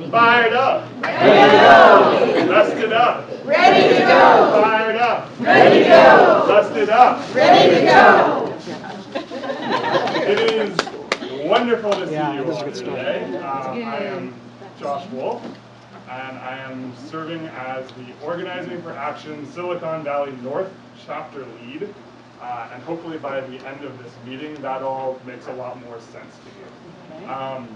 Fired up. Ready to go. Rested up. Ready to go. Fired up. Ready to go. Rested up. Ready to go. It is wonderful to see you all today. I am Josh Wolf, and I am serving as the Organizing for Action Silicon Valley North chapter lead. And hopefully by the end of this meeting, that all makes a lot more sense to you.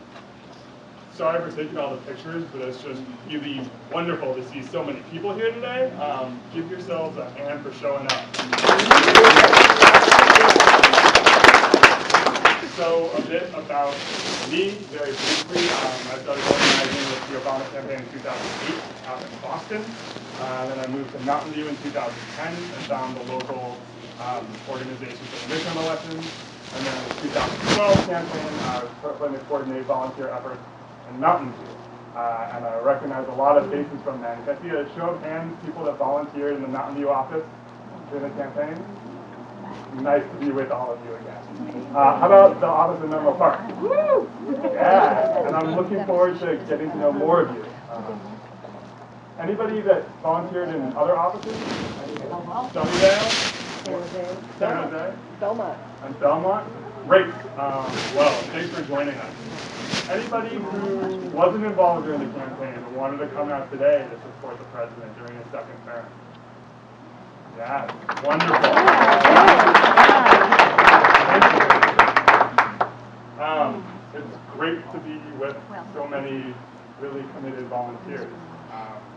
Sorry for taking all the pictures, but it's just really wonderful to see so many people here today. Give yourselves a hand for showing up. So a bit about me, very briefly. I started organizing with the Obama campaign in 2008 out in Boston. Then I moved to Mountain View in 2010 and found the local organization for the midterm elections. And then in the 2012 campaign, I was put to coordinate volunteer efforts in Mountain View. And I recognize a lot of faces from then. Can I see a show of hands, people that volunteered in the Mountain View office during the campaign? Nice to be with all of you again. How about the office in Menlo Park? Woo! Yeah, and I'm looking forward to getting to know more of you. Anybody that volunteered in other offices? Sunnydale? San Jose? Belmont. And Belmont? Great. Well, thanks for joining us. Anybody who wasn't involved during the campaign and wanted to come out today to support the president during his second term? Yeah, wonderful. Thank you. It's great to be with so many really committed volunteers.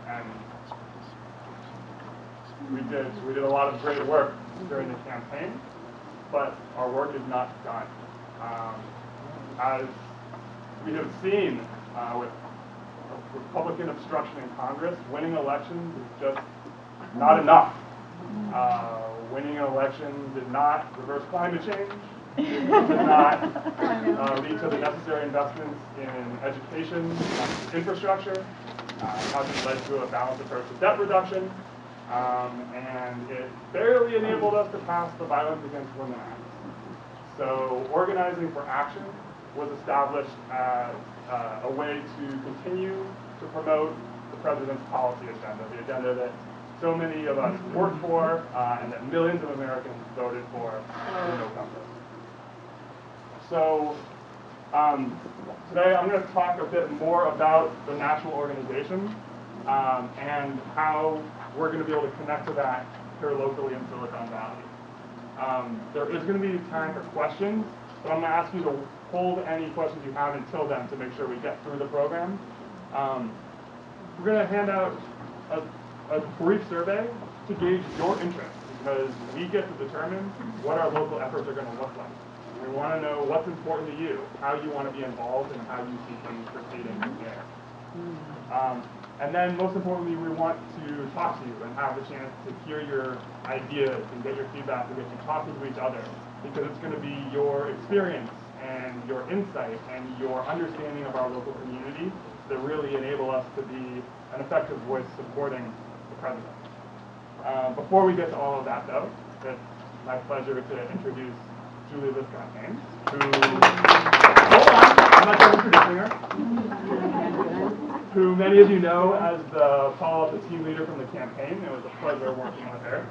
And we did a lot of great work during the campaign, but our work is not done. As we have seen with Republican obstruction in Congress, winning elections is just not enough. Winning an election did not reverse climate change, did not lead to the necessary investments in education, infrastructure, hasn't led to a balanced approach to debt reduction, and it barely enabled us to pass the Violence Against Women Act. So Organizing for Action was established as a way to continue to promote the president's policy agenda, the agenda that so many of us work for and that millions of Americans voted for in November. So today I'm going to talk a bit more about the national organization and how we're going to be able to connect to that here locally in Silicon Valley. There is going to be time for questions, but I'm going to ask you to hold any questions you have until then to make sure we get through the program. We're going to hand out a brief survey to gauge your interest, because we get to determine what our local efforts are going to look like. We want to know what's important to you, how you want to be involved, and how you see things proceeding from here. And then, most importantly, we want to talk to you and have the chance to hear your ideas and get your feedback and get you talking to each other, because it's going to be your experience and your insight and your understanding of our local community that really enable us to be an effective voice supporting the president. Before we get to all of that, though, it's my pleasure to introduce Julie Liscott-Haynes, who, hold on, I'm not done introducing her, who many of you know as the Paul, the team leader from the campaign. It was a pleasure working with her.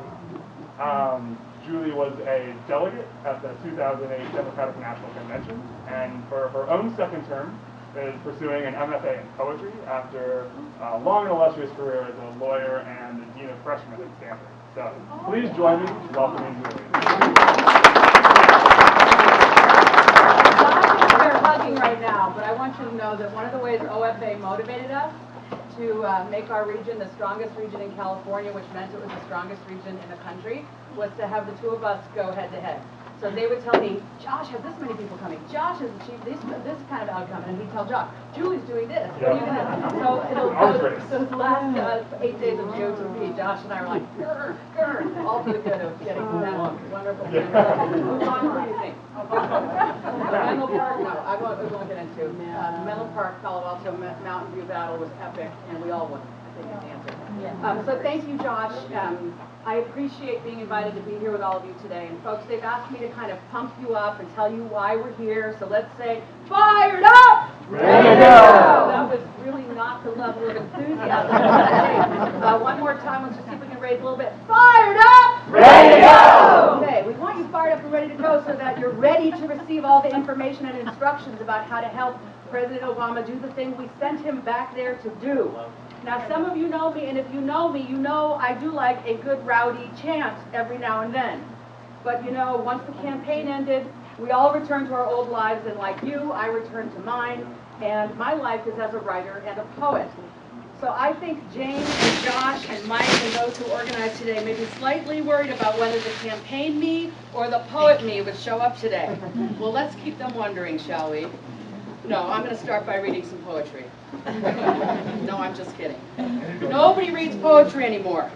Julie was a delegate at the 2008 Democratic National Convention, and for her own second term, is pursuing an MFA in poetry after a long and illustrious career as a lawyer and the dean of freshmen at Stanford. So please join me in welcoming Julie. They're hugging right now, but I want you to know that one of the ways OFA motivated us to make our region the strongest region in California, which meant it was the strongest region in the country, was to have the two of us go head to head. So they would tell me, Josh has this many people coming. Josh has achieved this kind of outcome. And he'd tell Josh, Julie's doing this. Yeah. So those last 8 days of GOTP, Josh and I were like, grr, all for the good of getting to that wonderful thing. What do you think? Menlo Park, no, we won't get into. Menlo Park, Palo Alto, Mountain View battle was epic, and we all won. I think is the answer. Yeah. So thank you, Josh. I appreciate being invited to be here with all of you today. And folks, they've asked me to kind of pump you up and tell you why we're here. So let's say, fired up! Ready to go! That was really level of enthusiasm. Hey, one more time, let's just see if we can raise a little bit. Fired up! Ready to go! Okay, we want you fired up and ready to go so that you're ready to receive all the information and instructions about how to help President Obama do the thing we sent him back there to do. Now, some of you know me, and if you know me, you know I do like a good rowdy chant every now and then. But you know, once the campaign ended, we all returned to our old lives, and like you, I returned to mine, and my life is as a writer and a poet. So I think Jane and Josh and Mike and those who organized today may be slightly worried about whether the campaign me or the poet me would show up today. Well, let's keep them wondering, shall we? No, I'm going to start by reading some poetry. No, I'm just kidding. Nobody reads poetry anymore.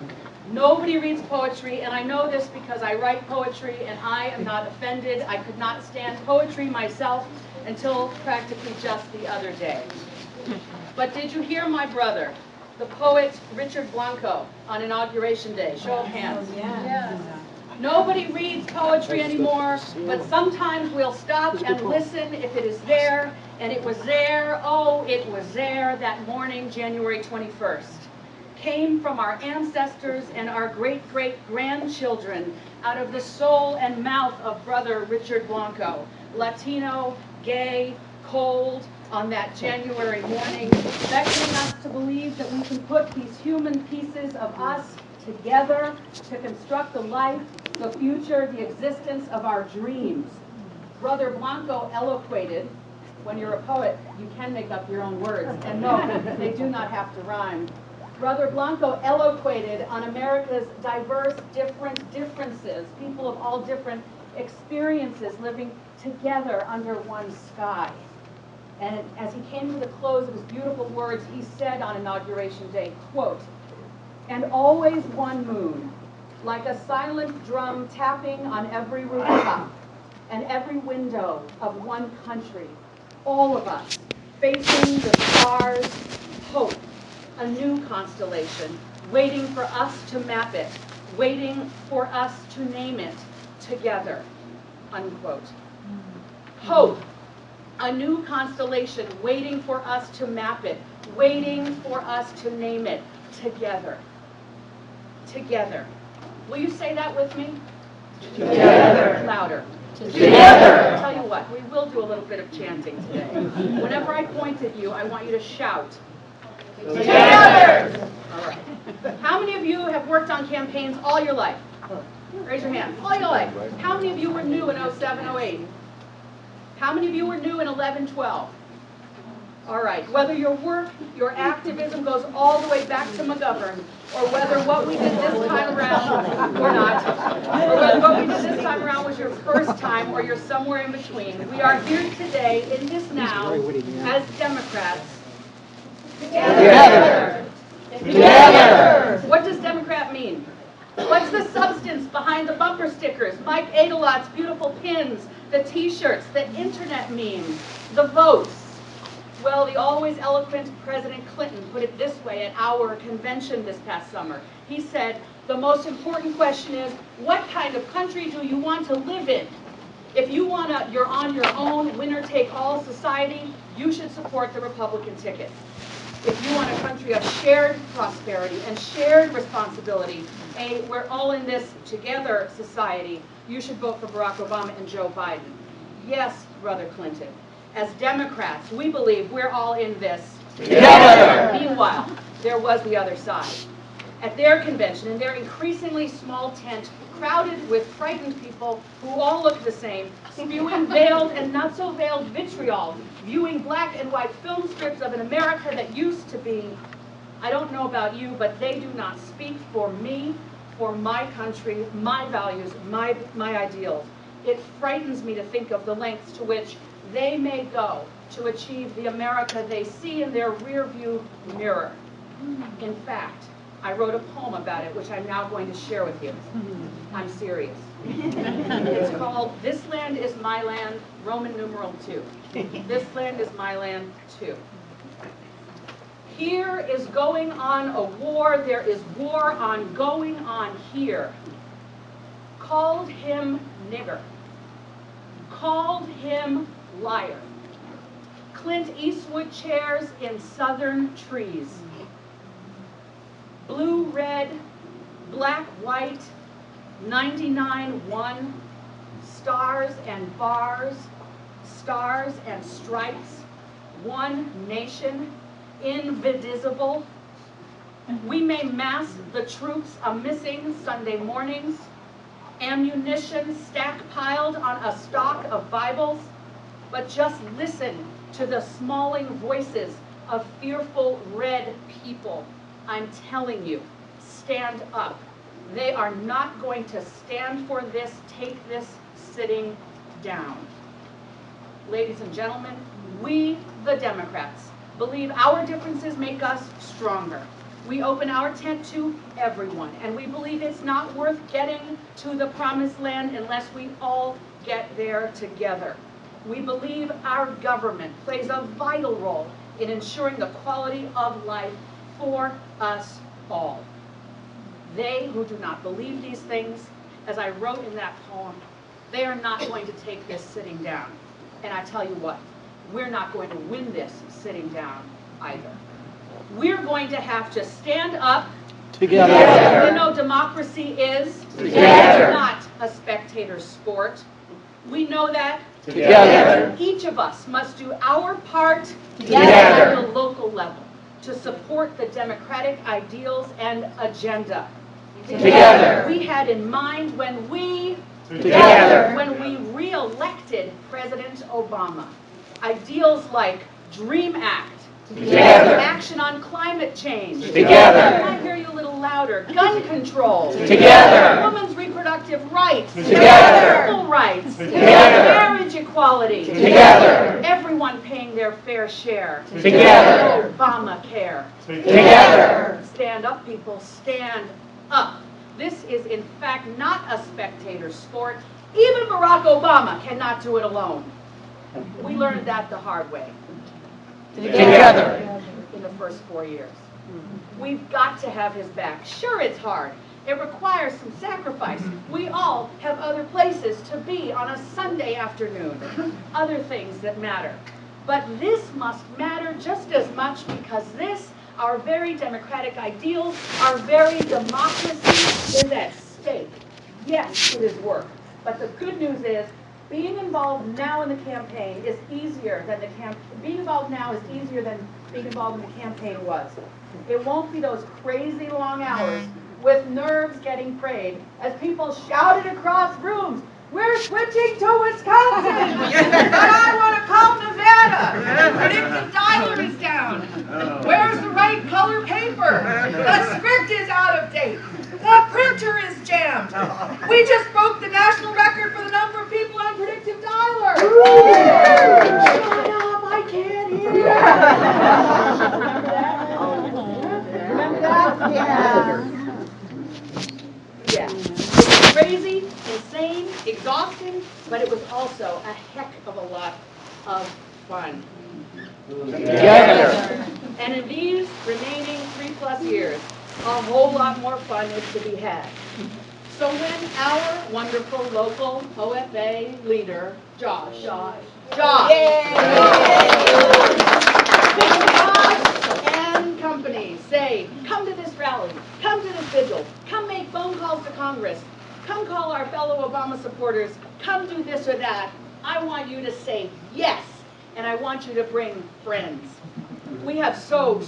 Nobody reads poetry, and I know this because I write poetry, and I am not offended. I could not stand poetry myself until practically just the other day. But did you hear my brother, the poet Richard Blanco, on Inauguration Day? Show of hands. Yes. Nobody reads poetry anymore, but sometimes we'll stop and listen if it is there, and it was there, oh, it was there that morning, January 21st. Came from our ancestors and our great-great-grandchildren out of the soul and mouth of brother Richard Blanco, Latino, gay, cold, on that January morning, beckoning us to believe that we can put these human pieces of us together to construct the life, the future, the existence of our dreams. Brother Blanco eloquated. When you're a poet, you can make up your own words, and no, they do not have to rhyme. Brother Blanco eloquated on America's diverse, differences, people of all different experiences living together under one sky. And as he came to the close of his beautiful words, he said on Inauguration Day, quote, "And always one moon, like a silent drum tapping on every rooftop and every window of one country, all of us facing the stars, hope, a new constellation, waiting for us to map it, waiting for us to name it together," unquote. Hope, a new constellation, waiting for us to map it, waiting for us to name it together. Together. Will you say that with me? Together. Louder. Together. I'll tell you what, we will do a little bit of chanting today. Whenever I point at you, I want you to shout. Together. All right. How many of you have worked on campaigns all your life? Raise your hand. All your life. How many of you were new in 07, 08? How many of you were new in 11, 12? All right. Whether your work, your activism goes all the way back to McGovern, or whether what we did this time around, or not, or whether what we did this time around was your first time, or you're somewhere in between, we are here today in this now as Democrats. Together. Together. What does Democrat mean? What's the substance behind the bumper stickers, Mike Adelot's beautiful pins, the t-shirts, the internet memes, the votes? Well, the always eloquent President Clinton put it this way at our convention this past summer. He said, the most important question is, what kind of country do you want to live in? If you want you're on your own, winner-take-all society, you should support the Republican ticket. If you want a country of shared prosperity and shared responsibility, a we're all in this together society, you should vote for Barack Obama and Joe Biden. Yes, Brother Clinton. As Democrats, we believe we're all in this together. Meanwhile, there was the other side. At their convention, in their increasingly small tent, crowded with frightened people who all look the same, spewing veiled and not so veiled vitriol, viewing black and white film strips of an America that used to be. I don't know about you, but they do not speak for me, for my country, my values, my ideals. It frightens me to think of the lengths to which they may go to achieve the America they see in their rearview mirror. In fact, I wrote a poem about it, which I'm now going to share with you. I'm serious. It's called This Land is My Land, Roman numeral 2. This land is my land, 2. Here is going on a war, there is war on going on here. Called him nigger. Called him liar. Clint Eastwood chairs in southern trees. Blue, red, black, white, 99-1, stars and bars, stars and stripes, one nation, indivisible. We may mass the troops a-missing Sunday mornings, ammunition stack-piled on a stock of Bibles, but just listen to the smalling voices of fearful red people. I'm telling you, stand up. They are not going to stand for this, take this sitting down. Ladies and gentlemen, we, the Democrats, believe our differences make us stronger. We open our tent to everyone, and we believe it's not worth getting to the promised land unless we all get there together. We believe our government plays a vital role in ensuring the quality of life for us all. They who do not believe these things, as I wrote in that poem, they are not going to take this sitting down. And I tell you what, we're not going to win this sitting down either. We're going to have to stand up together. You know, democracy is together. Not a spectator sport. We know that together. Each of us must do our part together at the local level to support the democratic ideals and agenda. Together. We had in mind when we re-elected President Obama, ideals like DREAM Act, together. Action on climate change, together. Can I hear you a little louder? Gun control, together. Women's reproductive rights, together. Civil rights, together. Marriage equality, together. Everyone paying their fair share, together. Obamacare, together. Stand up, people, stand up. This is in fact not a spectator sport. Even Barack Obama cannot do it alone. We learned that the hard way. Together. In the first 4 years. We've got to have his back. Sure, it's hard. It requires some sacrifice. We all have other places to be on a Sunday afternoon. Other things that matter. But this must matter just as much because this, our very democratic ideals, our very democracy is at stake. Yes, it is work. But the good news is, being involved now in the campaign is easier than being involved now is easier than being involved in the campaign was. It won't be those crazy long hours with nerves getting frayed as people shouted across rooms, "We're switching to Wisconsin! But I want to call Nevada! Predictive dialer is down! Where's the right color paper? The script is out of date! The printer is jammed! We just broke the national record for the number of people on predictive dialer! Shut up, I can't hear you!" Remember that? Remember that? Yeah. Yeah. It was crazy, insane, exhausting, but it was also a heck of a lot of fun. Together. And in these remaining 3+ years, a whole lot more fun is to be had. So when our wonderful local OFA leader, Josh and company say, come to this rally, come to this vigil, come make phone calls to Congress, come call our fellow Obama supporters, come do this or that, I want you to say yes, and I want you to bring friends. We have so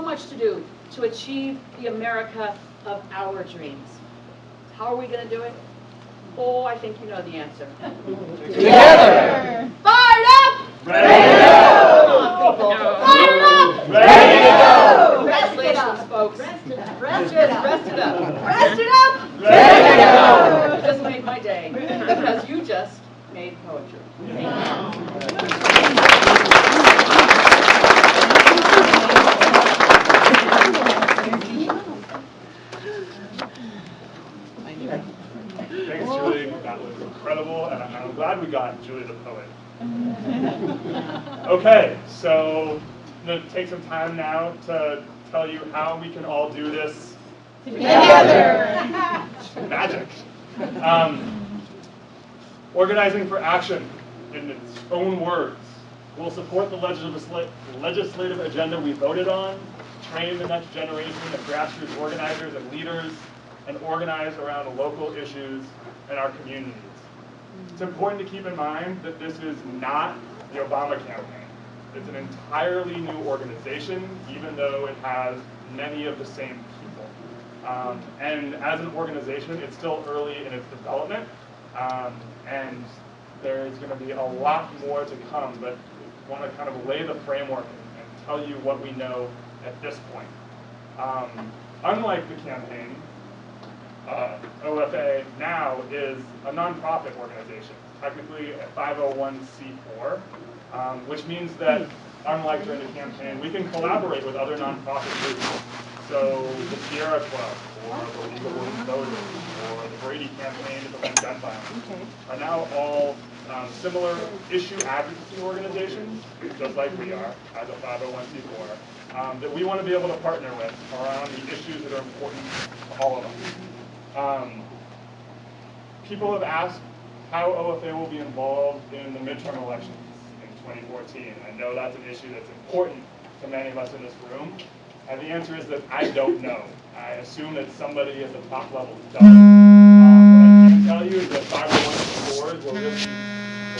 much to do to achieve the America of our dreams. How are we going to do it? Oh, I think you know the answer. Together! Fired up! Ready to go! Come on, people. Fired up! Ready to go! Congratulations, folks. Rest it up. Rest it up. Rest it up! Ready to go! You just made my day because you just made poetry. Thanks, Julie. That was incredible, and I'm glad we got Julie the poet. Okay, so I'm going to take some time now to tell you how we can all do this together. Magic. Organizing for action, in its own words. We'll support the legislative agenda we voted on, train the next generation of grassroots organizers and leaders, and organize around local issues in our communities. It's important to keep in mind that this is not the Obama campaign. It's an entirely new organization, even though it has many of the same people. And as an organization, it's still early in its development, and there's going to be a lot more to come, but I want to kind of lay the framework and tell you what we know at this point. Unlike the campaign, OFA now is a nonprofit organization, technically a 501c4, which means that, unlike during the campaign, we can collaborate with other nonprofit groups. So the Sierra Club, or the League of Women Voters, or the Brady Campaign to Prevent Gun Violence are now all similar issue advocacy organizations, just like we are as a 501c4, that we want to be able to partner with around the issues that are important to all of us. People have asked how OFA will be involved in the midterm elections in 2014. I know that's an issue that's important to many of us in this room, and the answer is that I don't know. I assume that somebody at the top level does. What I can tell you is that 501c4s were really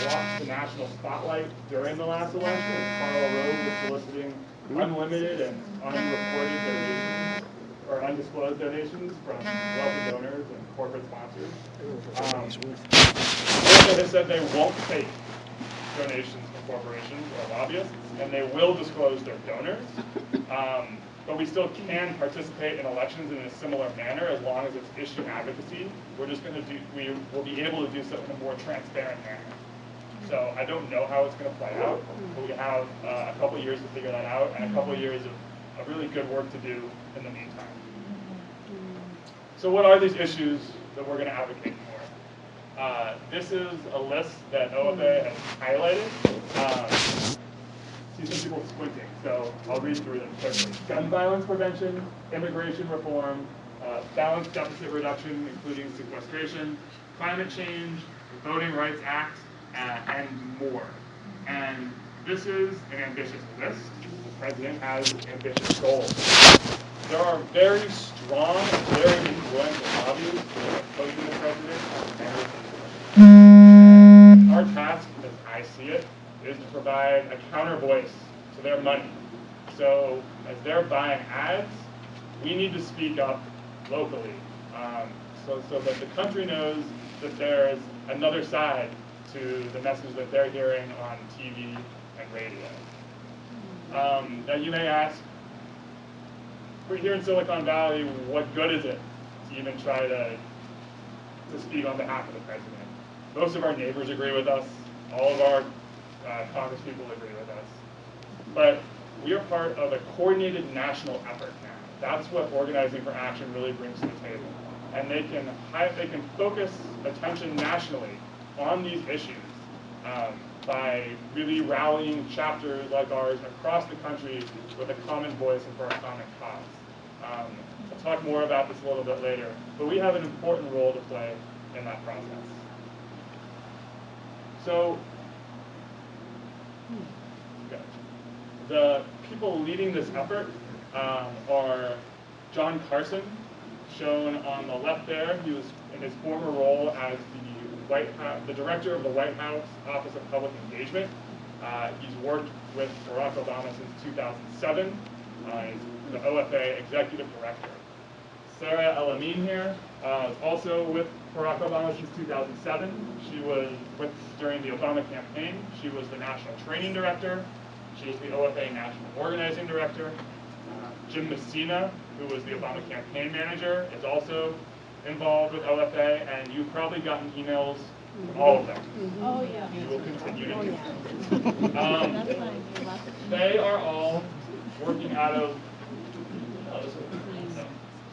brought to the national spotlight during the last election when Karl Rove was soliciting unlimited and unreported donations, or undisclosed donations from wealthy donors and corporate sponsors. OFA has said they won't take donations from corporations or lobbyists, and they will disclose their donors. But we still can participate in elections in a similar manner as long as it's issue advocacy. We're just going to we will be able to do so in a more transparent manner. So I don't know how it's going to play out, but we have a couple years to figure that out and a couple years of really good work to do in the meantime. So what are these issues that we're going to advocate for? This is a list that OFA has highlighted. See some people squinting, so I'll read through them quickly. Gun violence prevention, immigration reform, balanced deficit reduction, including sequestration, climate change, the Voting Rights Act, and more. And this is an ambitious list. The president has ambitious goals. There are very strong, very influential lobbyists who are opposing the president and listening to him. Our task, as I see it, is to provide a counter voice to their money. So as they're buying ads, we need to speak up locally, so that the country knows that there's another side to the message that they're hearing on TV and radio. Now you may ask, we're here in Silicon Valley, what good is it to even try to speak on behalf of the president? Most of our neighbors agree with us. All of our congresspeople agree with us. But we are part of a coordinated national effort now. That's what Organizing for Action really brings to the table. And they can focus attention nationally on these issues by really rallying chapters like ours across the country with a common voice and for a common cause. I'll talk more about this a little bit later, but we have an important role to play in that process. So, the people leading this effort are John Carson, shown on the left there. He was in his former role as the director of the White House Office of Public Engagement. He's worked with Barack Obama since 2007. He's the OFA executive director. Sarah El-Amin here is also with Barack Obama since 2007. She was during the Obama campaign. She was the national training director. She was the OFA national organizing director. Jim Messina, who was the Obama campaign manager, is also involved with OFA, and you've probably gotten emails from all of them. Oh, yeah. You will continue to do so. They are all working out of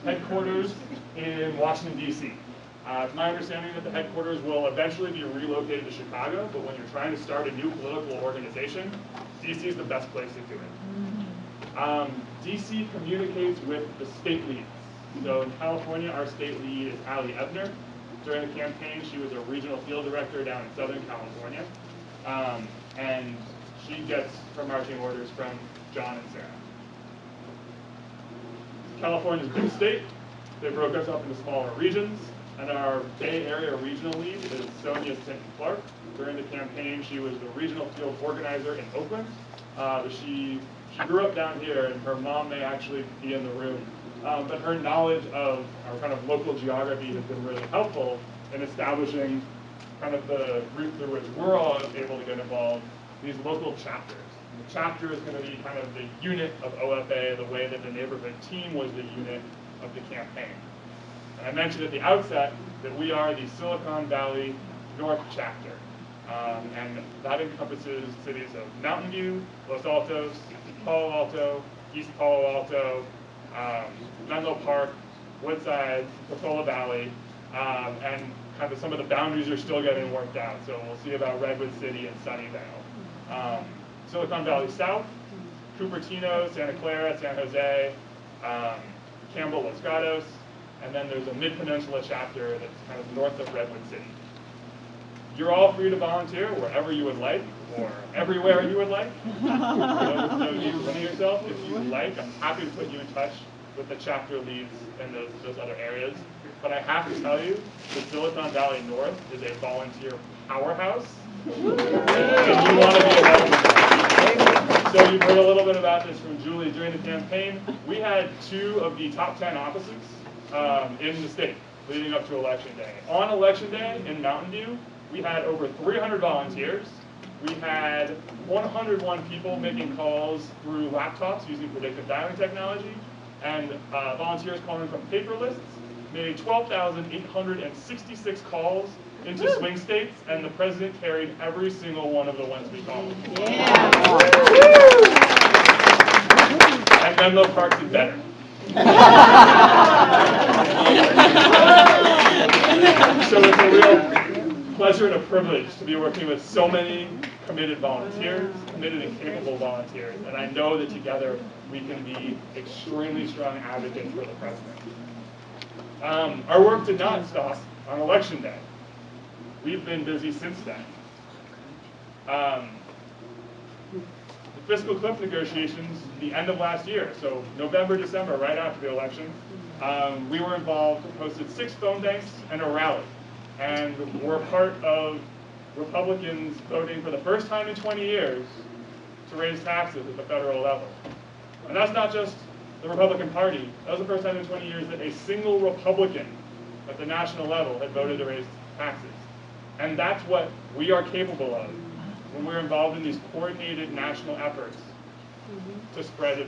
headquarters in Washington, D.C. It's my understanding that the headquarters will eventually be relocated to Chicago, but when you're trying to start a new political organization, D.C. is the best place to do it. D.C. communicates with the state leads. So in California, our state lead is Allie Ebner. During the campaign, she was a regional field director down in Southern California. And She gets her marching orders from John and Sarah. California's a big state. They broke us up into smaller regions, and our Bay Area regional lead is Sonia Clark. During the campaign, she was the regional field organizer in Oakland. She grew up down here, and her mom may actually be in the room. But her knowledge of our kind of local geography has been really helpful in establishing kind of the route through which we're all able to get involved, these local chapters. And the chapter is going to be kind of the unit of OFA, the way that the neighborhood team was the unit of the campaign. And I mentioned at the outset that we are the Silicon Valley North chapter. And that encompasses cities of Mountain View, Los Altos, Palo Alto, East Palo Alto, Menlo Park, Woodside, Potola Valley, and kind of some of the boundaries are still getting worked out. So we'll see about Redwood City and Sunnyvale. Silicon Valley South, Cupertino, Santa Clara, San Jose, Campbell, Los Gatos, and then there's a Mid-Peninsula chapter that's kind of north of Redwood City. You're all free to volunteer wherever you would like, or everywhere you would like. No need to limit yourself. If you like, I'm happy to put you in touch with the chapter leads in those other areas. But I have to tell you, the Silicon Valley North is a volunteer powerhouse. And you want to be a part of that. So you've heard a little bit about this from Julie during the campaign. We had 2 of the top 10 offices in the state leading up to Election Day. On Election Day in Mountain View, we had over 300 volunteers. We had 101 people making calls through laptops using predictive dialing technology, and volunteers calling from paper lists made 12,866 calls into swing states, and the president carried every single one of the ones we called. Yeah. And Menlo Park did better. So it's a real pleasure and a privilege to be working with so many committed volunteers, committed and capable volunteers, and I know that together we can be extremely strong advocates for the president. Our work did not stop on Election Day. We've been busy since then. The fiscal cliff negotiations, the end of last year, so November, December, right after the election, we were involved, hosted 6 phone banks and a rally. And we're part of Republicans voting for the first time in 20 years to raise taxes at the federal level. And that's not just the Republican Party. That was the first time in 20 years that a single Republican at the national level had voted to raise taxes. And that's what we are capable of when we're involved in these coordinated national efforts to spread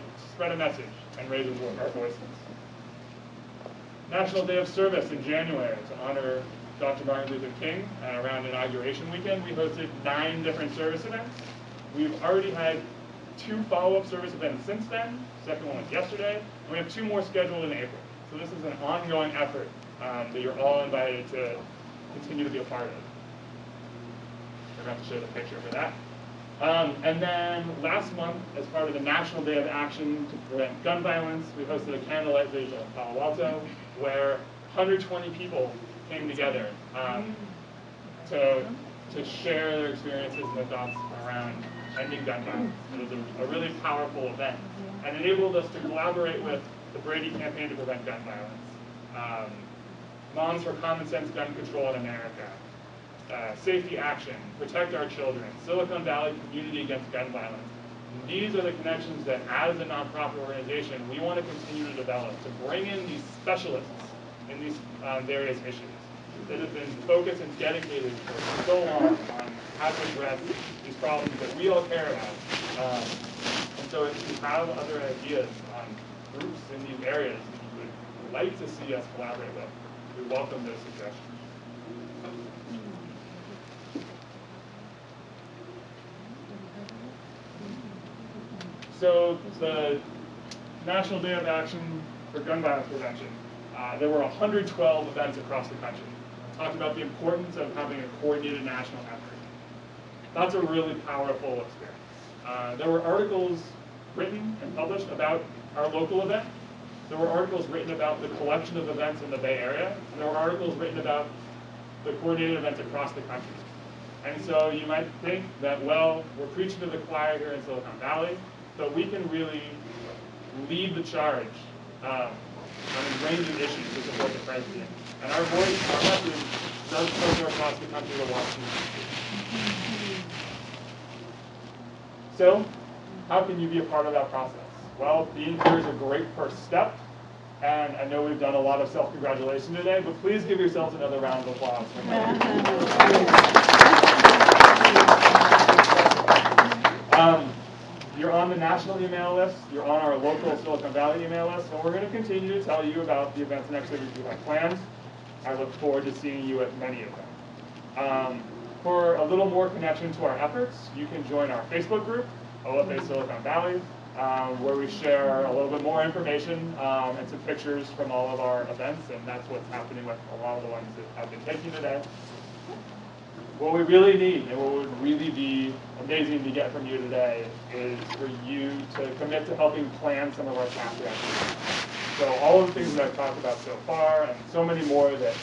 a message and raise our voices. National Day of Service in January to honor Dr. Martin Luther King, and around Inauguration Weekend, we hosted 9 different service events. We've already had 2 follow-up service events since then. The second one was yesterday, and we have 2 more scheduled in April. So this is an ongoing effort that you're all invited to continue to be a part of. I'm going to have to show the picture for that. And then last month, as part of the National Day of Action to Prevent Gun Violence, we hosted a candlelight vigil in Palo Alto, where 120 people came together to share their experiences and their thoughts around ending gun violence. It was a really powerful event and enabled us to collaborate with the Brady Campaign to Prevent Gun Violence, Moms for Common Sense Gun Control in America, Safety Action, Protect Our Children, Silicon Valley Community Against Gun Violence. And these are the connections that, as a nonprofit organization, we want to continue to develop, to bring in these specialists in these various issues that have been focused and dedicated for so long on how to address these problems that we all care about. And so if you have other ideas on groups in these areas that you would like to see us collaborate with, we welcome those suggestions. So the National Day of Action for Gun Violence Prevention. There were 112 events across the country. Talked about the importance of having a coordinated national effort. That's a really powerful experience. There were articles written and published about our local event. There were articles written about the collection of events in the Bay Area. And there were articles written about the coordinated events across the country. And so you might think that, well, we're preaching to the choir here in Silicon Valley, but we can really lead the charge on a range of issues to support the president. And our voice, our message, does filter across the country to Washington. So, how can you be a part of that process? Well, being here is a great first step. And I know we've done a lot of self-congratulation today, but please give yourselves another round of applause. You're on the national email list, you're on our local Silicon Valley email list, and we're going to continue to tell you about the events and activities we have planned. I look forward to seeing you at many of them. For a little more connection to our efforts, you can join our Facebook group, OFA Silicon Valley, where we share a little bit more information and some pictures from all of our events, and that's what's happening with a lot of the ones that I've been taking today. What we really need, and what would really be amazing to get from you today, is for you to commit to helping plan some of our chapter activities. So all of the things that I've talked about so far, and so many more that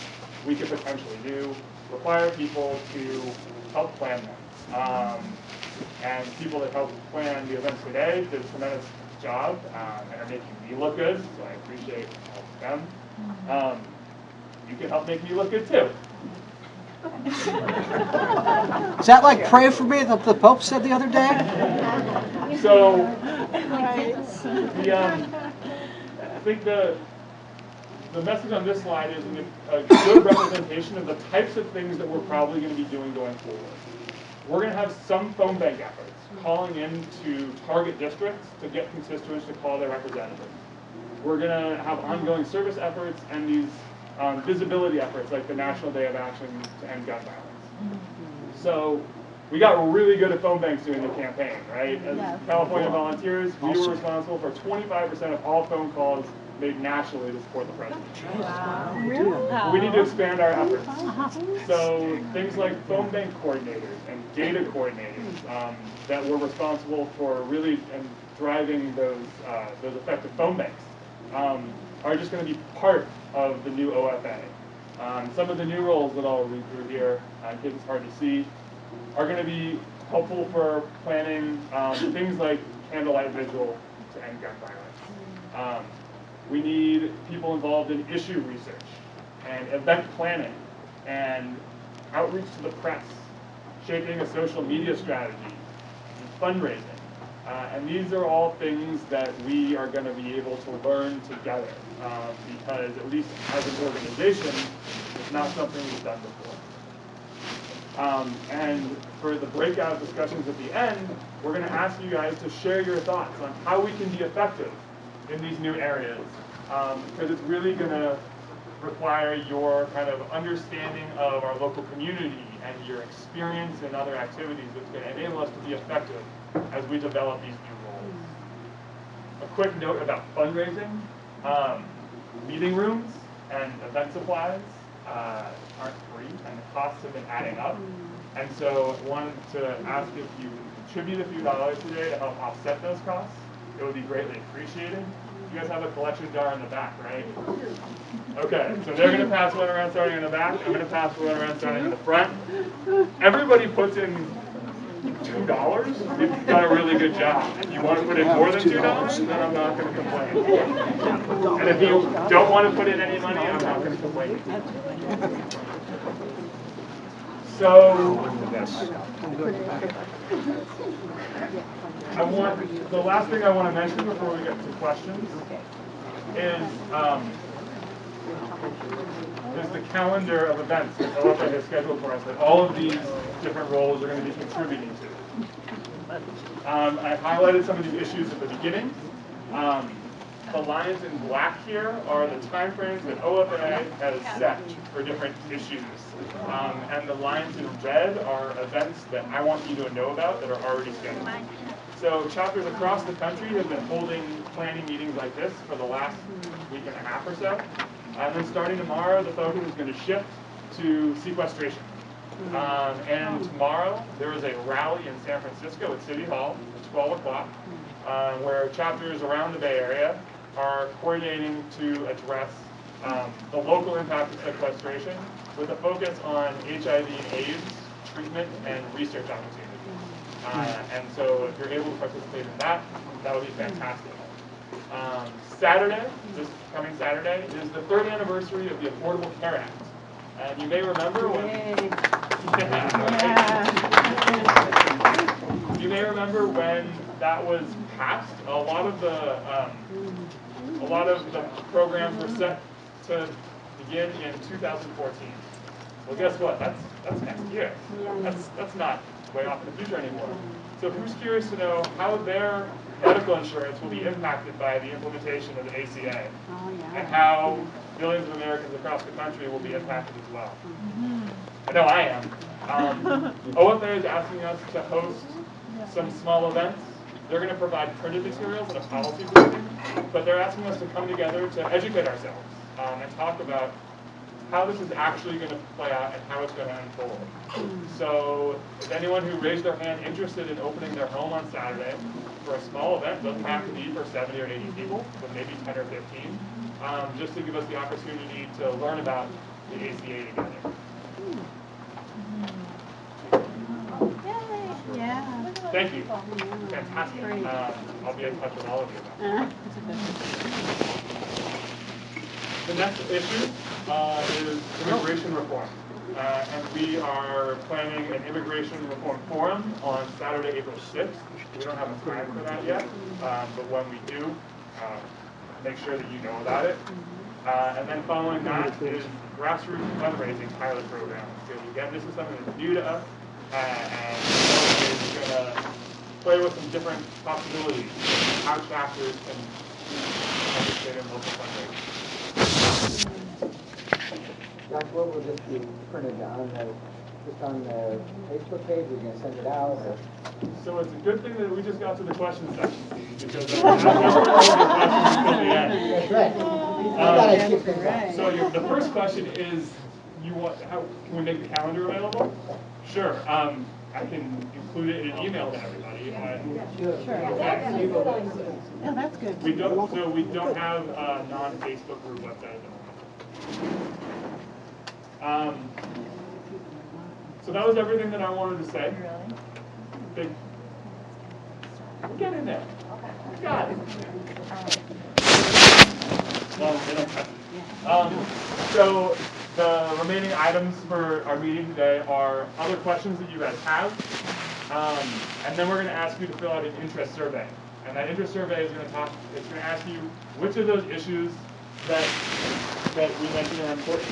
we could potentially do, require people to help plan them. And people that help plan the events today did a tremendous job and are making me look good, so I appreciate all of them. You can help make me look good too. Is that like pray for me that the Pope said the other day? So, I think the message on this slide is a good representation of the types of things that we're probably going to be doing going forward. We're going to have some phone bank efforts, calling into target districts to get constituents to call their representatives. We're going to have ongoing service efforts and these visibility efforts like the National Day of Action to End Gun Violence. So we got really good at phone banks during the campaign, right? As California volunteers, we were responsible for 25% of all phone calls made nationally to support the president. Wow. Really? We need to expand our efforts. So things like phone bank coordinators and data coordinators that were responsible for really driving those effective phone banks are just going to be part of the new OFA. Some of the new roles that I'll read through here, in case it's hard to see, are going to be helpful for planning things like candlelight vigil to end gun violence. We need people involved in issue research and event planning and outreach to the press, shaping a social media strategy, and fundraising. And these are all things that we are going to be able to learn together because, at least as an organization, it's not something we've done before. And for the breakout discussions at the end, we're going to ask you guys to share your thoughts on how we can be effective in these new areas, because it's really going to require your kind of understanding of our local community and your experience in other activities that's going to enable us to be effective as we develop these new roles. A quick note about fundraising. Meeting rooms and event supplies aren't free, and the costs have been adding up. And so I wanted to ask if you contribute a few dollars today to help offset those costs. It would be greatly appreciated. You guys have a collection jar in the back, right? Okay, so they're going to pass one around starting in the back. I'm going to pass one around starting in the front. Everybody puts in $2. You've done a really good job. If you want to put in more than $2, then I'm not going to complain. And if you don't want to put in any money, I'm not going to complain. So, the last thing I want to mention before we get to questions is the calendar of events that OFA has scheduled for us that all of these different roles are going to be contributing to. I highlighted some of these issues at the beginning. The lines in black here are the timeframes that OFA has set for different issues. And the lines in red are events that I want you to know about that are already scheduled. So chapters across the country have been holding planning meetings like this for the last week and a half or so. And then starting tomorrow, the focus is going to shift to sequestration. And tomorrow, there is a rally in San Francisco at City Hall at 12 o'clock, where chapters around the Bay Area are coordinating to address the local impact of sequestration with a focus on HIV and AIDS treatment and research opportunities. And so if you're able to participate in that, that would be fantastic. Saturday, this coming Saturday, is the 3rd anniversary of the Affordable Care Act. And you may remember when you may remember when that was passed. A lot of the programs were set to begin in 2014. Well, guess what? That's next year. That's not way off in the future anymore. So who's curious to know how their medical insurance will be impacted by the implementation of the ACA, and how millions of Americans across the country will be impacted as well? I know I am. OFA is asking us to host some small events. They're going to provide printed materials and a policy briefing, but they're asking us to come together to educate ourselves and talk about how this is actually going to play out and how it's going to unfold. So if anyone who raised their hand interested in opening their home on Saturday for a small event, doesn't have to be for 70 or 80 people, but maybe 10 or 15, just to give us the opportunity to learn about the ACA together. Yeah. Thank you. Fantastic. I'll be in touch with all of you about that. The next issue is immigration reform. And we are planning an immigration reform forum on Saturday, April 6th. We don't have a time for that yet, but when we do, make sure that you know about it. And then following that is grassroots fundraising pilot program. So again, this is something that's new to us, and we're going to play with some different possibilities, how chapters can participate in local fundraising. Josh, what will this be printed on the Facebook page? Are you going to send it out? Or? So it's a good thing that we just got to the questions section, Steve, because I never told the questions until the end. That's right. I thought I'd keep things up. So the first question is, how can we make the calendar available? Sure. I can include it in an email to everybody. Sure. Okay. Oh, that's good. We don't have a non-Facebook group website at the moment. So that was everything that I wanted to say. Big. We'll get in there. We got it. Well, they don't touch it. So the remaining items for our meeting today are other questions that you guys have, and then we're going to ask you to fill out an interest survey. And that interest survey is going to ask you which of those issues that we mentioned are important.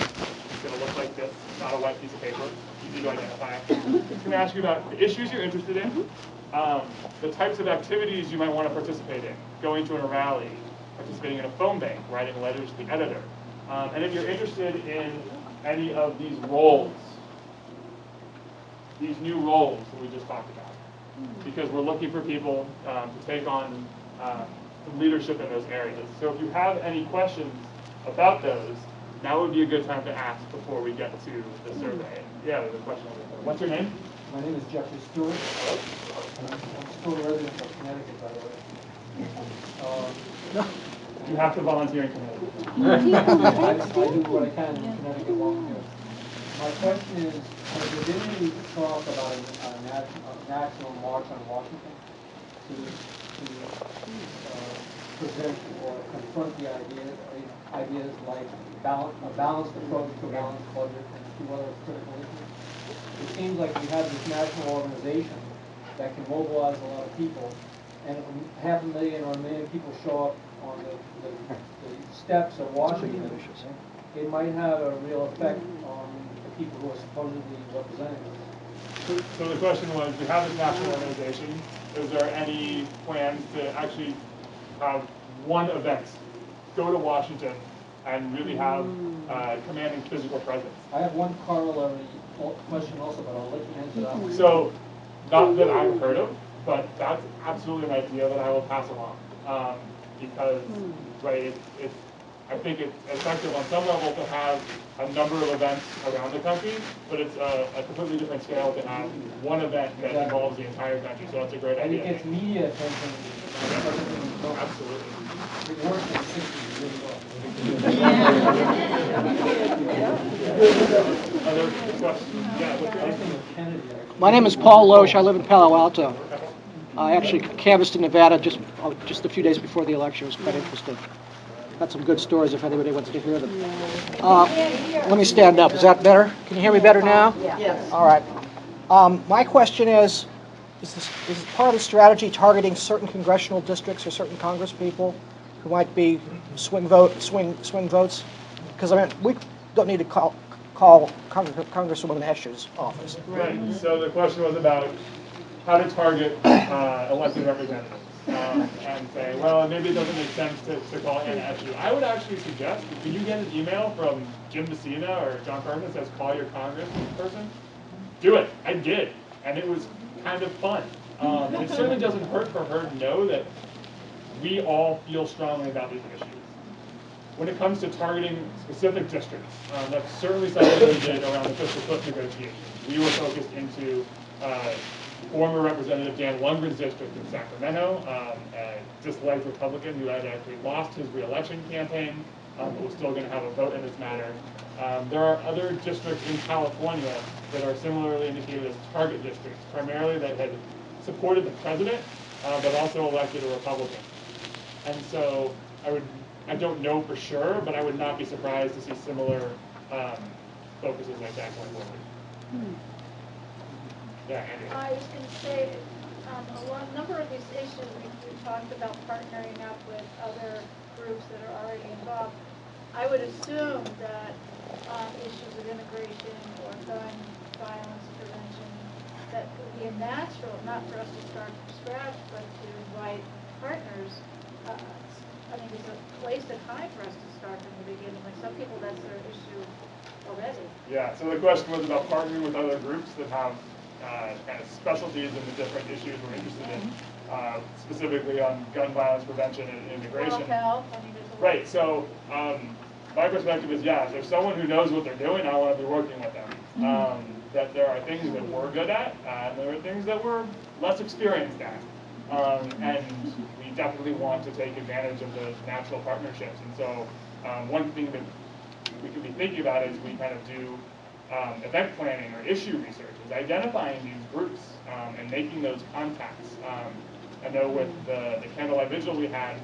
It's going to look like this. It's not a white piece of paper. Easy to identify. It's going to ask you about the issues you're interested in, the types of activities you might want to participate in, going to a rally, participating in a phone bank, writing letters to the editor. And if you're interested in any of these roles, these new roles that we just talked about, because we're looking for people to take on some leadership in those areas. So if you have any questions about those, now would be a good time to ask before we get to the survey. Yeah, there's a question over there. What's your name? My name is Jeffrey Stewart. I'm still a resident of Connecticut, by the way. You have to volunteer in Connecticut. I do what I can in Connecticut volunteer. My question is, has there been any talk about a national march on Washington to present or confront the ideas like a balanced approach to a balanced budget and a few other critical issues? It seems like we have this national organization that can mobilize a lot of people, and if 500,000 or 1 million people show up on the steps of Washington, it might have a real effect on the people who are supposedly representing us. So the question was, we have this national organization. Is there any plans to actually have one event, go to Washington, and really have commanding physical presence? I have one corollary question also, but I'll let you answer that one. So, not that I've heard of, but that's absolutely an idea that I will pass along. Because, right, I think it's effective on some level to have a number of events around the country, but it's a completely different scale to have one event that involves the entire country. So that's a great idea. And it gets media attention. Absolutely. It worked in the 60s really well. Other questions? Yeah, what's your name? Kennedy. My name is Paul Loesch. I live in Palo Alto. I actually canvassed in Nevada just a few days before the election. It was quite interesting. Got some good stories if anybody wants to hear them. Let me stand up. Is that better? Can you hear me better now? Yes. All right. My question is this part of the strategy targeting certain congressional districts or certain Congress people who might be swing votes? Because I mean, we don't need to call Congresswoman Esch's office. Right, so the question was about how to target elected representatives. And say, well, maybe it doesn't make sense to call Anna Eschu. I would actually suggest, can you get an email from Jim Messina or John Carson that says, call your congressperson? Do it. I did. And it was kind of fun. It certainly doesn't hurt for her to know that we all feel strongly about these issues. When it comes to targeting specific districts, that's certainly something we did around the fiscal cliff negotiations. We were focused into former Representative Dan Lundgren's district in Sacramento, a disliked Republican who had actually lost his re-election campaign, but was still going to have a vote in this matter. There are other districts in California that are similarly indicated as target districts, primarily that had supported the president, but also elected a Republican. And so I don't know for sure, but I would not be surprised to see similar focuses like that going forward. Yeah, Andy. I was going to say, a number of these issues, we talked about partnering up with other groups that are already involved. I would assume that issues of immigration or gun violence prevention, that would be a natural, not for us to start from scratch, but to invite partners. I mean, there's a place and time for us to start from the beginning. Like some people, that's their issue already. Yeah, so the question was about partnering with other groups that have kind of specialties in the different issues we're interested in, specifically on gun violence prevention and immigration. Health, I mean, there's a lot. Right, so my perspective is, yeah, if there's someone who knows what they're doing, I want to be working with them. That there are things that we're good at, and there are things that we're less experienced at. And we definitely want to take advantage of those natural partnerships. And so one thing that we could be thinking about is we kind of do event planning or issue research, is identifying these groups and making those contacts. I know with the candlelight vigil we had,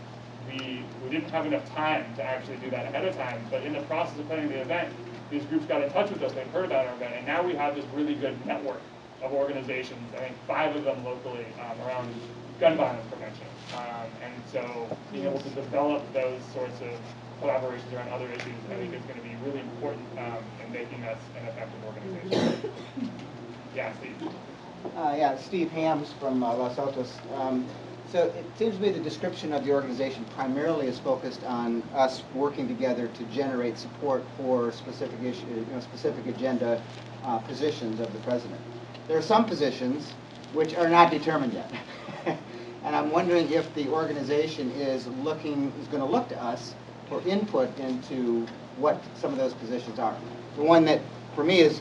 we didn't have enough time to actually do that ahead of time, but in the process of planning the event, these groups got in touch with us, they'd heard about our event, and now we have this really good network of organizations, I think 5 of them locally, around gun violence prevention. And so being able to develop those sorts of collaborations around other issues, I think is going to be really important in making us an effective organization. Yeah, Steve. Steve Hams from Los Altos. So it seems to me the description of the organization primarily is focused on us working together to generate support for specific issues, specific agenda positions of the president. There are some positions which are not determined yet. And I'm wondering if the organization is going to look to us for input into what some of those positions are. The one that, for me, is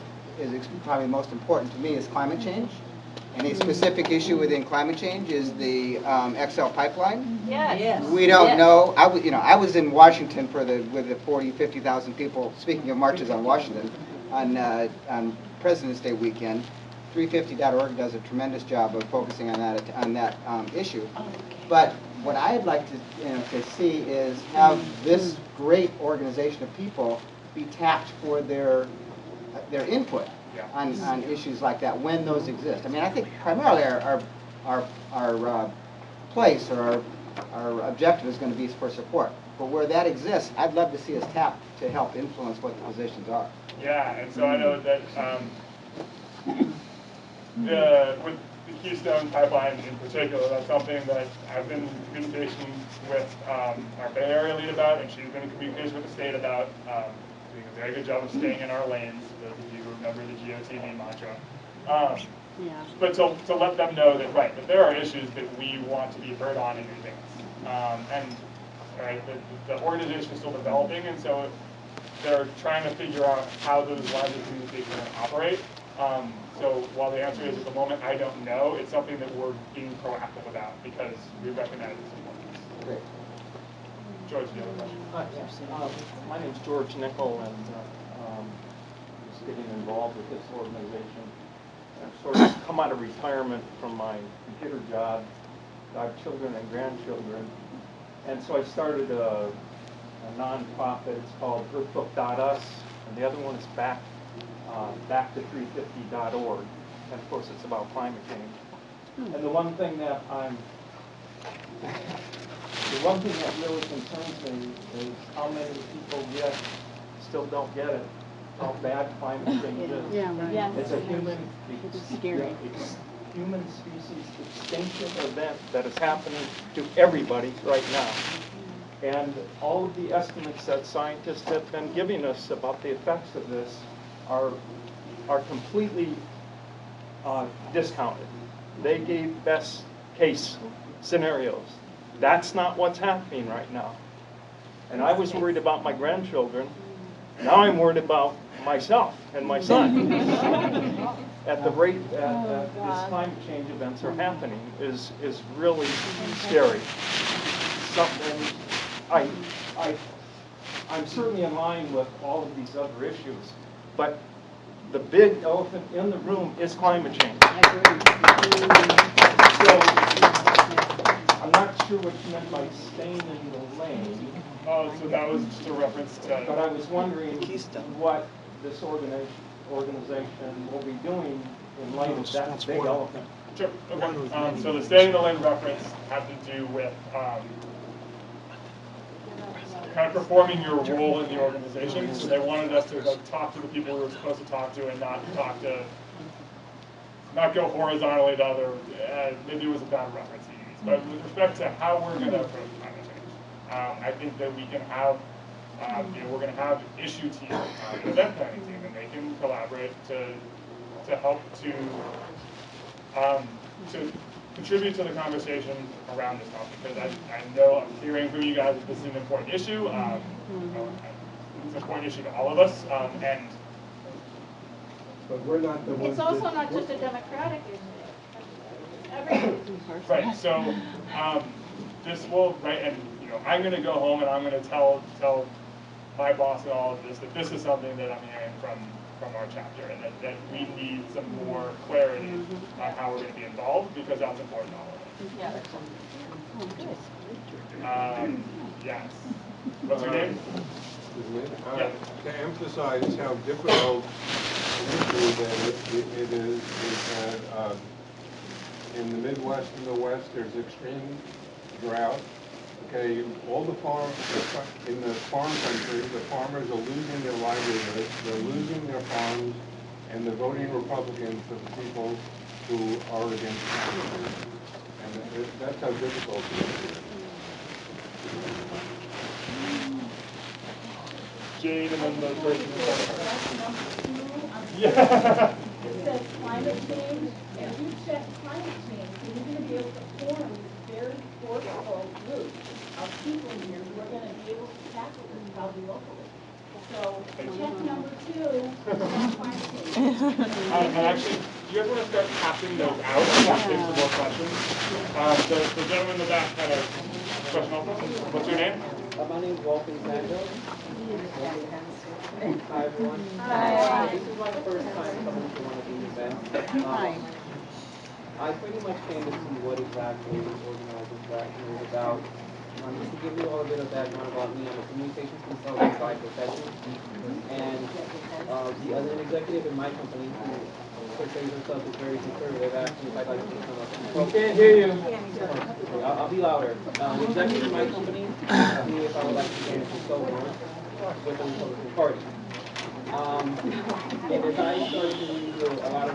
probably most important to me is climate change. And a specific issue within climate change is the XL pipeline. Yes. We don't know. I was in Washington with the 50,000 people. Speaking of marches on Washington, on President's Day weekend, 350.org does a tremendous job of focusing on that issue. But what I'd like to see is have this great organization of people be tapped for their input on issues like that when those exist. I mean, I think primarily our place or our objective is going to be for support. But where that exists, I'd love to see us tapped to help influence what the positions are. Yeah, and so I know that with the Keystone Pipeline in particular, that's something that I've been in communication with our Bay Area lead about, and she's been in communication with the state about, doing a very good job of staying in our lanes, those of you who remember the GOTV mantra. But to let them know that, that there are issues that we want to be heard on in advance. And the organization is still developing, and so they're trying to figure out how those lines of communication operate. So while the answer is at the moment I don't know, it's something that we're being proactive about because we recognize its importance. Great. George, do you have a question? My name's George Nickel, and this getting involved with this organization. I've sort of come out of retirement from my computer job. I have children and grandchildren. And so I started a nonprofit. It's called earthbook.us, and the other one is back to350.org. And of course, it's about climate change. And the one thing that really concerns me is how many people still don't get it, how bad climate change is. Yeah, right. Yes. It's a human species extinction event that is happening to everybody right now. And all of the estimates that scientists have been giving us about the effects of this are completely discounted. They gave best case scenarios. That's not what's happening right now. And I was worried about my grandchildren. Now I'm worried about myself and my son. At the rate that these climate change events are happening is really scary. Something I'm certainly in line with all of these other issues, but the big elephant in the room is climate change. So I'm not sure what you meant by staying in the lane. Oh, so that was just a reference to. But I was wondering what this organization will be doing in light of that big elephant. Sure. Okay. So the staying in the lane reference had to do with kind of performing your role in the organization. So they wanted us to talk to the people we were supposed to talk to and not go horizontally to other. Maybe it was a bad reference to use. But with respect to how we're going to approach climate change, I think that we can have. We're going to have issue team, an event planning team, and they can collaborate to help to contribute to the conversation around this topic. Because I know I'm hearing from you guys that this is an important issue. It's an important issue to all of us, but we're not the ones. It's also not just a democratic issue. Everybody's. Right. So this will and I'm going to go home and I'm going to tell my boss and all of this that this is something that I'm hearing from our chapter, and that we need some more clarity on how we're going to be involved, because that's important to all of us. Yes. What's your name? Yeah. To emphasize how difficult an issue that it is that in the Midwest and the West there's extreme drought. Okay, all the farms in the farm country, the farmers are losing their livelihoods, they're losing their farms, and they're voting Republican for the people who are against climate. And that's how difficult it is. Jade, and then the person. Yeah. It says climate change, and you check climate change, and you're going to be able to form this very forceful group of people here who are going to be able to tackle this probably locally. So check number 2 on climate change. And actually, do you guys want to start passing those out and asking some more questions? The gentleman in the back had a question also. What's your name? My name is Wolfgang Sando. Hi, everyone. Hi. This is my first time coming to one of these events. I pretty much came to see what exactly organizing traction is about. Just to give you all a bit of background about me, I'm a communications consultant by profession, and as an executive in my company, who portrays herself as very conservative, actually, if I'd like to come up. We can't hear you. Okay, I'll be louder. Executive in my company asked me if I would like to join a consultant with the Republican Party. And as I started to read through a lot of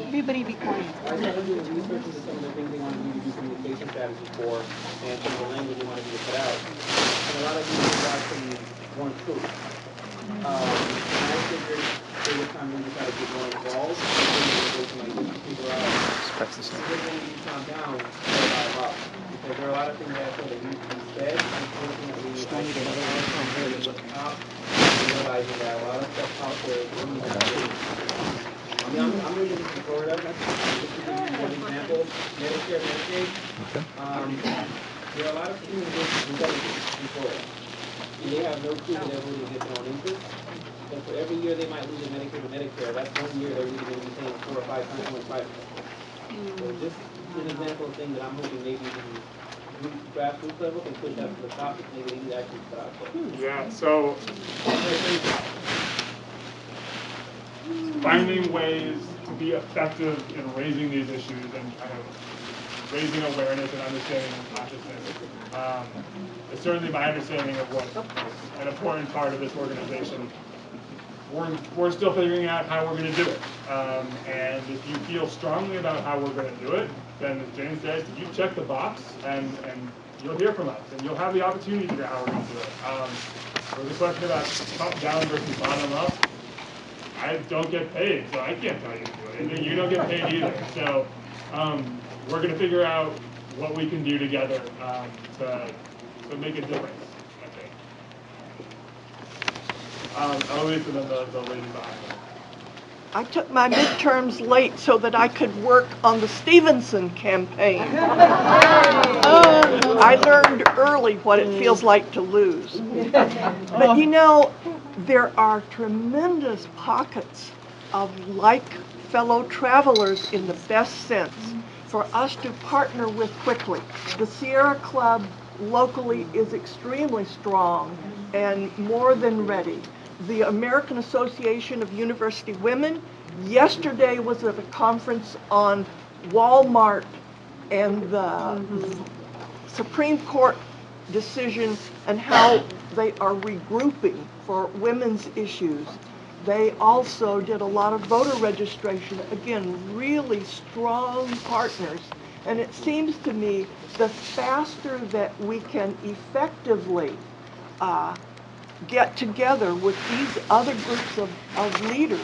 Everybody be quiet. I started doing research into some of the things they wanted me to do communication strategy for, and some of the language they wanted me to put out. And a lot of these things actually weren't true. And I figured it was time for me to try to get more involved and figure out this is when you calm down up. Because there are a lot of things that I feel that need to be said, unfortunately, realizing that a lot of stuff out there is really I'm reading this in Florida. Just to give you one example, Medicare, Medicaid. There are a lot of communications in Florida. and they have no clue that they're voting against their own interests. And for every year they might lose in Medicare to Medicare, that's 1 year they're really going to be paying 4 or 5 times more in private. So this is an example of thing that I'm hoping maybe the grassroots level can push that to the top and maybe these actions put out there. Yeah, so finding ways to be effective in raising these issues and kind of raising awareness and understanding and consciousness is certainly my understanding of what an important part of this organization. We're still figuring out how we're going to do it. And if you feel strongly about how we're going to do it, then as Jane said, you check the box and you'll hear from us and you'll have the opportunity to hear how we're going to do it. There was a question about top down versus bottom up. I don't get paid, so I can't tell you to do it. And you don't get paid either. So we're going to figure out what we can do together to make a difference. Eloise and then the lady behind her. I took my midterms late so that I could work on the Stevenson campaign. I learned early what it feels like to lose. But you know, there are tremendous pockets of like fellow travelers in the best sense for us to partner with quickly. The Sierra Club locally is extremely strong and more than ready. The American Association of University Women yesterday was at a conference on Walmart and the Supreme Court decision and how they are regrouping for women's issues. They also did a lot of voter registration. Again, really strong partners. And it seems to me the faster that we can effectively get together with these other groups of leaders,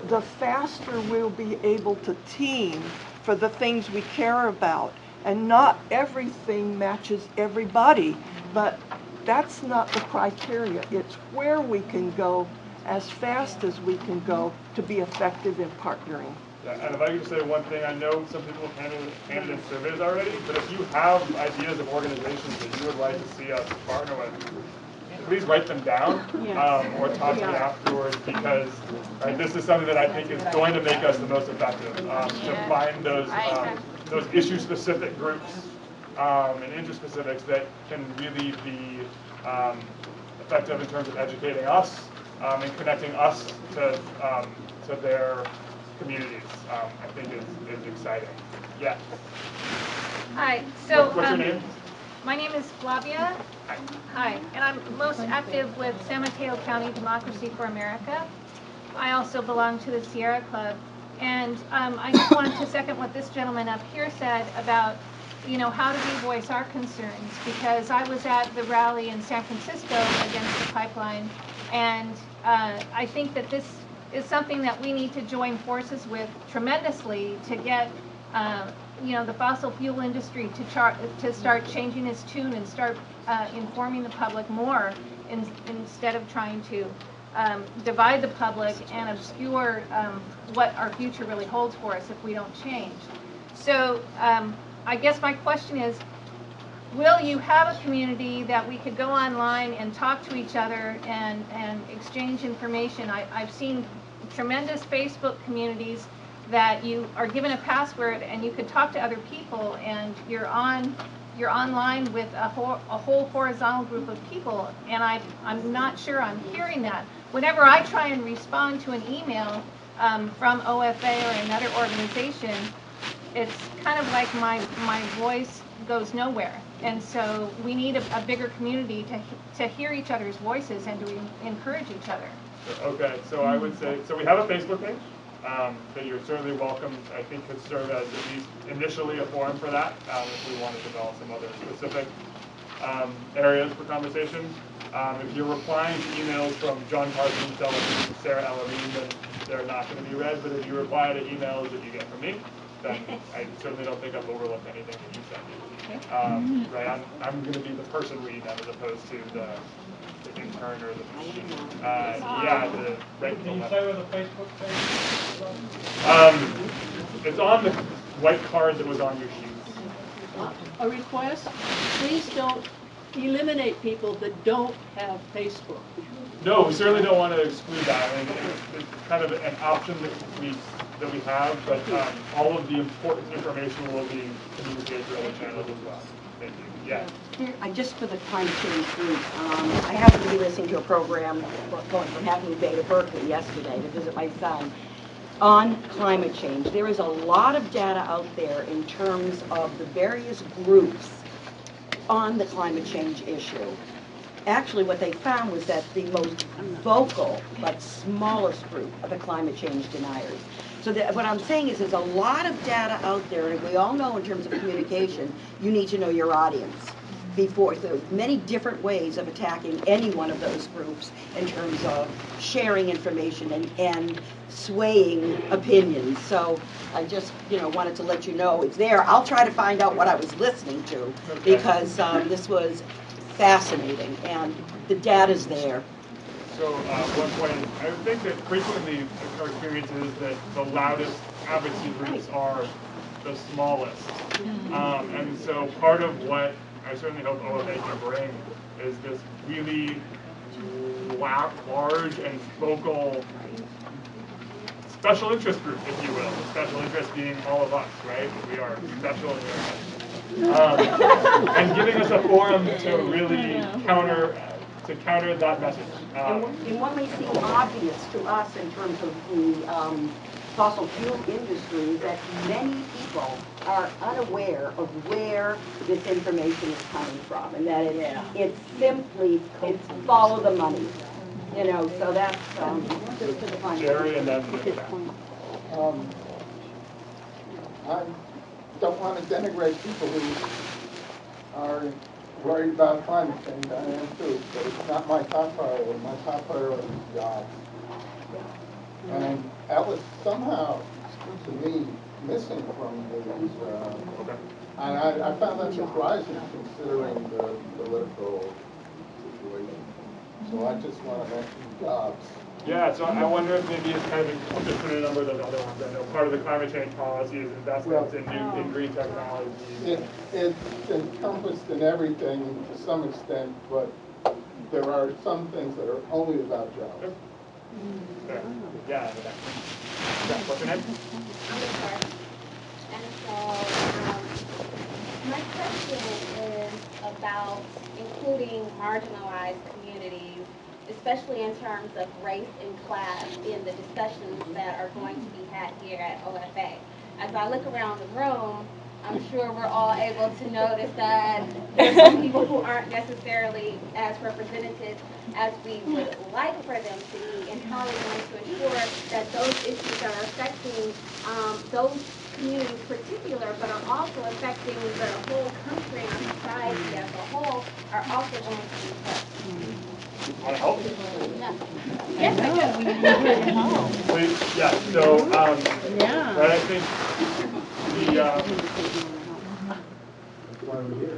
the faster we'll be able to team for the things we care about. And not everything matches everybody, but that's not the criteria. It's where we can go as fast as we can go to be effective in partnering. Yeah, and if I could just say one thing, I know some people have handed in surveys already, but if you have ideas of organizations that you would like to see us partner with, please write them down or talk to me afterwards, because this is something that I think is going to make us the most effective, to find those issue-specific groups and interest-specifics that can really be effective in terms of educating us and connecting us to their communities. I think is exciting. Yeah. Hi. So what's your name? My name is Flavia. Hi, and I'm most active with San Mateo County Democracy for America. I also belong to the Sierra Club, and I just wanted to second what this gentleman up here said about, how do we voice our concerns? Because I was at the rally in San Francisco against the pipeline, and I think that this is something that we need to join forces with tremendously to get the fossil fuel industry to start changing its tune and start informing the public more instead of trying to divide the public and obscure what our future really holds for us if we don't change. So I guess my question is, will you have a community that we could go online and talk to each other and exchange information? I've seen tremendous Facebook communities that you are given a password and you could talk to other people, and you're online with a whole horizontal group of people, and I'm not sure I'm hearing that. Whenever I try and respond to an email from OFA or another organization, it's kind of like my voice goes nowhere. And so we need a bigger community to hear each other's voices and to encourage each other. Okay, so I would say, so we have a Facebook page that you're certainly welcome, I think could serve as at least initially a forum for that, if we want to develop some other specific areas for conversation. If you're replying to emails from John Parsons, Sarah Elamine, then they're not going to be read, but if you reply to emails that you get from me, then I certainly don't think I've overlooked anything that you sent me. Right, I'm going to be the person reading them as opposed to the intern or the machine. Can you say where the Facebook page is? It's on the white card that was on your sheet. A request, please don't eliminate people that don't have Facebook. No, we certainly don't want to exclude that. I mean, it's kind of an option that we have, but all of the important information will be communicated through other channels as well. Thank you. Yeah. Just for the climate change group, I happened to be listening to a program going from Hackney Bay to Berkeley yesterday to visit my son on climate change. There is a lot of data out there in terms of the various groups on the climate change issue. Actually, what they found was that the most vocal but smallest group are the climate change deniers. So what I'm saying is there's a lot of data out there, and we all know in terms of communication, you need to know your audience before. So many different ways of attacking any one of those groups in terms of sharing information and swaying opinions. So I just, wanted to let you know it's there. I'll try to find out what I was listening to because this was fascinating, and the data's there. So one point, I think that frequently our experience is that the loudest advocacy groups are the smallest. And so part of what I certainly hope OFA can bring is this really large and vocal special interest group, if you will. The special interest being all of us, right? We are special and and giving us a forum to really counter that message. And what may seem obvious to us in terms of the fossil fuel industry is that many people are unaware of where this information is coming from, and that it's simply follow the money. So that's just the fun. Jerry and then I don't want to denigrate people who are worried about climate change. I am too, but it's not my top priority. My top priority is jobs. And that was somehow, to me, missing from these. And I found that surprising considering the political situation. So I just want to mention jobs. Yeah, so I wonder if maybe it's kind of just put a number of those other ones. I know part of the climate change policy is investments in green technology. It's encompassed in everything to some extent, but there are some things that are only about jobs. Okay. Yeah. What's your name? I'm Victoria. And so my question is about including marginalized communities, especially in terms of race and class, in the discussions that are going to be had here at OFA. As I look around the room, I'm sure we're all able to notice that there are some people who aren't necessarily as represented as we would like for them to be, and how we're going to ensure that those issues that are affecting those communities in particular, but are also affecting the whole country and society as a whole, are also going to be touched. Want to help? Yeah. Yes, I do. Please, yeah. So, but I think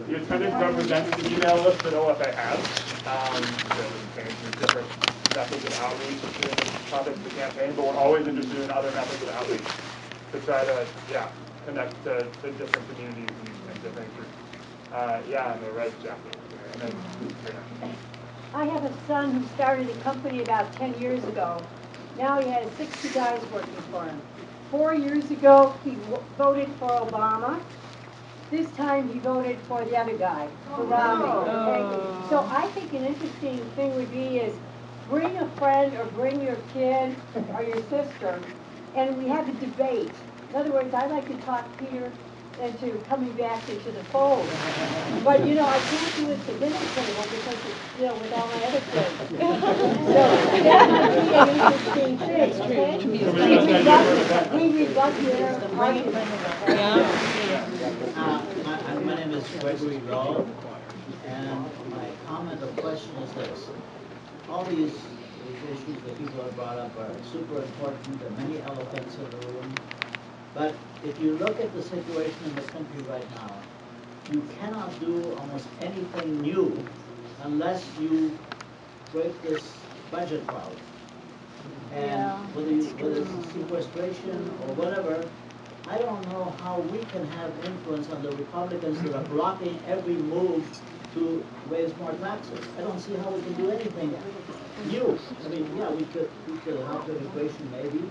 the attendance represents the email list that OFA has. There's different methods of outreach to the context of the campaign, but we're always interested in other methods of outreach to try to, connect to different communities and different groups. On the right, Jackie. And then, I have a son who started a company about 10 years ago. Now he has 60 guys working for him. 4 years ago, he voted for Obama. This time, he voted for the other guy, for Romney. Okay? So I think an interesting thing would be is bring a friend or bring your kid or your sister, and we have a debate. In other words, I like to talk Peter into coming back into the fold. But, I can't do it at the dinner table because it's, with all my other kids. So that might be an interesting thing, okay? We rebut their argument. My name is Gregory Rowe, and my comment or question is this. All these issues that people have brought up are super important. There are many elephants in the room. But if you look at the situation in the country right now, you cannot do almost anything new unless you break this budget cloud. And whether it's sequestration or whatever, I don't know how we can have influence on the Republicans that are blocking every move to raise more taxes. I don't see how we can do anything new. I mean, yeah, we could help immigration maybe,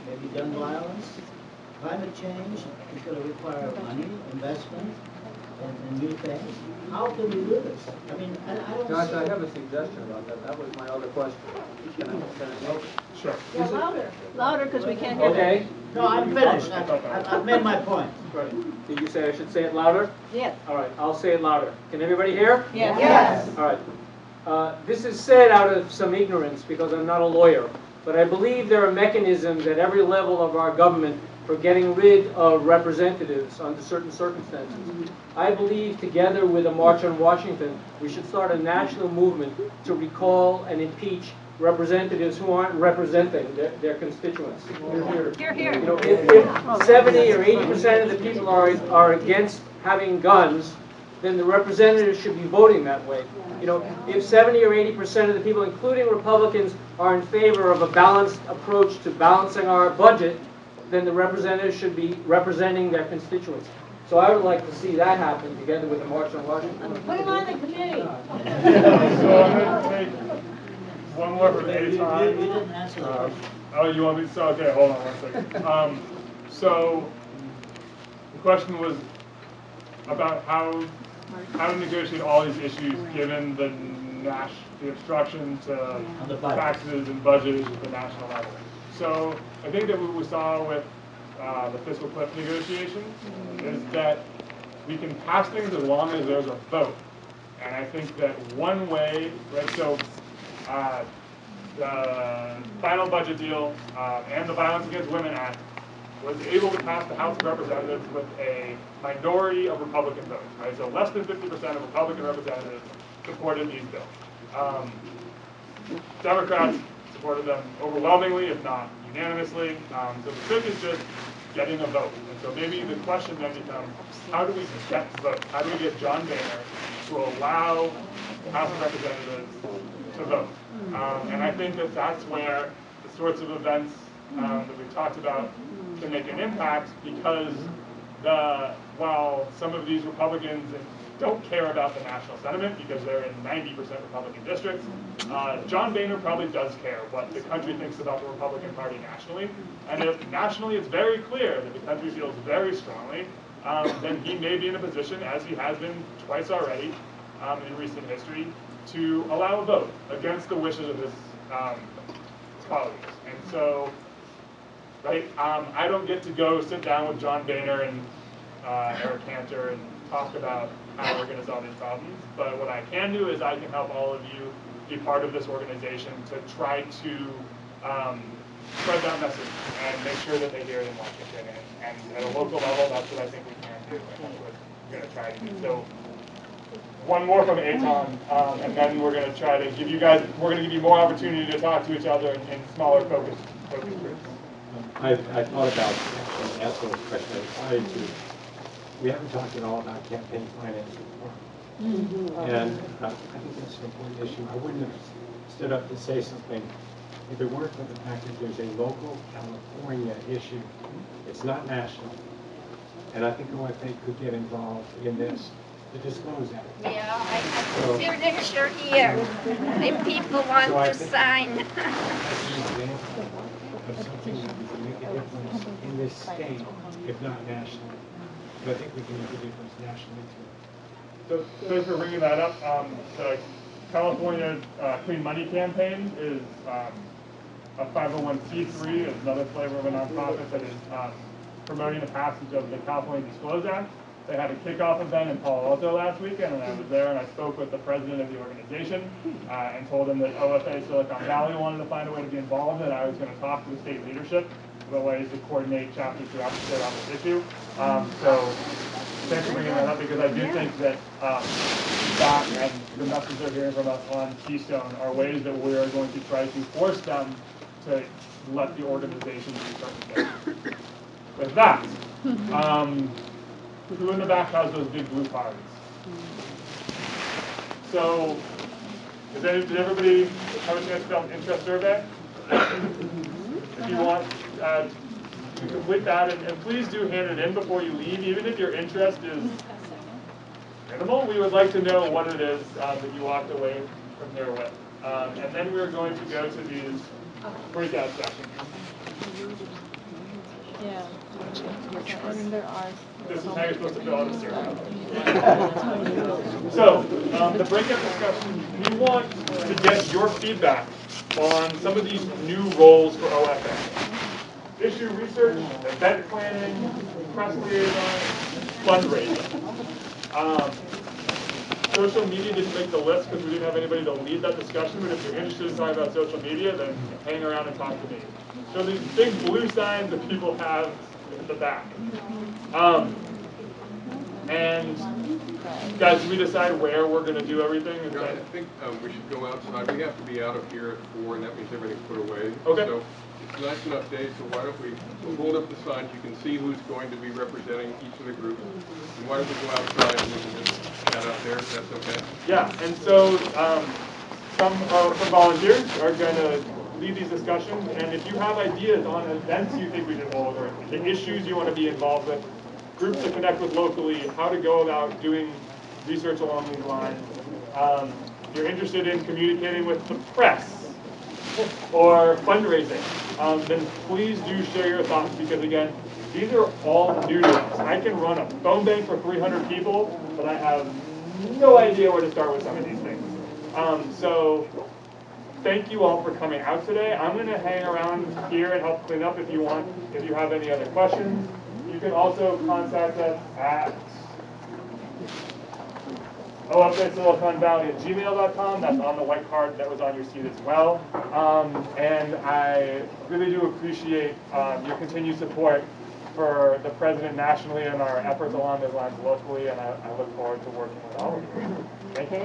maybe gun violence, climate change is going to require money, investment, and new things. How can we do this? I mean, I don't Josh, see. I have a suggestion about that. That was my other question. Can I make it? Sure. Yeah, louder. Louder, because we can't hear Okay. No, I'm finished. I've made my point. Right. Did you say I should say it louder? Yes. All right, I'll say it louder. Can everybody hear? Yes. Yes. All right. This is said out of some ignorance because I'm not a lawyer, but I believe there are mechanisms at every level of our government for getting rid of representatives under certain circumstances. I believe together with a March on Washington, we should start a national movement to recall and impeach representatives who aren't representing their constituents. Here, here. You know, if 70 or 80% of the people are against having guns, then the representatives should be voting that way. You know, if 70 or 80% of the people, including Republicans, are in favor of a balanced approach to balancing our budget, then the representatives should be representing their constituents. So I would like to see that happen together with the March on Washington. Put him on the committee. So I'm going to take one more from You Aton. didn't answer the question. Oh, you want me to? So, okay, hold on 1 second. So the question was about how to negotiate all these issues given the obstruction to taxes and budget issues at the national level. So I think that what we saw with the fiscal cliff negotiations is that we can pass things as long as there's a vote. And I think that one way, right, so the final budget deal and the Violence Against Women Act was able to pass the House of Representatives with a minority of Republican votes, right? So less than 50% of Republican representatives supported these bills. Democrats supported them overwhelmingly, if not unanimously. So the trick is just getting a vote. And so maybe the question then becomes, how do we get votes? How do we get John Boehner to allow the House of Representatives to vote? And I think that that's where the sorts of events that we've talked about can make an impact, because while some of these Republicans don't care about the national sentiment because they're in 90% Republican districts, John Boehner probably does care what the country thinks about the Republican Party nationally. And if nationally it's very clear that the country feels very strongly, then he may be in a position, as he has been twice already in recent history, to allow a vote against the wishes of his colleagues. And so, right, I don't get to go sit down with John Boehner and Eric Cantor and talk about how we're going to solve these problems, but what I can do is I can help all of you be part of this organization to try to spread that message and make sure that they hear it in Washington. And at a local level, that's what I think we can do, and that's what we're going to try to do. So one more from Aton, and then we're going to try to give you guys, we're going to give you more opportunity to talk to each other in smaller focus groups. I thought about asking this question. I decided to. We haven't talked at all about campaign finance reform. And I think that's an important issue. I wouldn't have stood up to say something if it weren't for the fact that there's a local California issue. It's not national. And I think OFA could get involved in this to disclose that. Yeah, I consider they're here. The people want to sign. That's an example of something that we can make a difference in this state, if not nationally. But I think we can make a difference nationally too. So thanks for bringing that up. The California Clean Money Campaign is a 501c3, is another flavor of a nonprofit that is promoting the passage of the California Disclose Act. They had a kickoff event in Palo Alto last weekend, and I was there and I spoke with the president of the organization and told him that OFA Silicon Valley wanted to find a way to be involved, and I was going to talk to the state leadership about ways to coordinate chapters throughout the state on this issue. So thanks for bringing that up, because I do think that that and the message they're hearing from us on Keystone are ways that we are going to try to force them to let the organization do certain things. With that, who in the back has those big blue cards? So, did everybody have a chance to fill out an interest survey? If you want to complete that, and please do hand it in before you leave, even if your interest is minimal. We would like to know what it is that you walked away from here with. And then we're going to go to these breakout sessions. Yeah. I mean, there are. This is how you're supposed to fill out a survey. So, the breakout discussion, we want to get your feedback on some of these new roles for OFA. Issue research, event planning, press liaison, fundraising. Social media didn't make the list because we didn't have anybody to lead that discussion, but if you're interested in talking about social media, then hang around and talk to me. So these big blue signs that people have at the back. And guys, we decide where we're going to do everything? No, I think we should go outside. We have to be out of here at 4, and that means everything's put away. Okay. So it's a nice enough day, so why don't we hold up the signs. You can see who's going to be representing each of the groups. And why don't we go outside and we can just chat out there, if that's okay? Yeah, and so some volunteers are going to lead these discussions, and if you have ideas on events you think we should hold, or the issues you want to be involved with, groups to connect with locally, how to go about doing research along these lines. You're interested in communicating with the press or fundraising, then please do share your thoughts, because again, these are all new to us. I can run a phone bank for 300 people, but I have no idea where to start with some of these things. So thank you all for coming out today. I'm going to hang around here and help clean up if you want, if you have any other questions. You can also contact us at OFASiliconValley@gmail.com. That's on the white card that was on your seat as well. And I really do appreciate your continued support for the president nationally and our efforts along those lines locally, and I look forward to working with all of you. Thank you.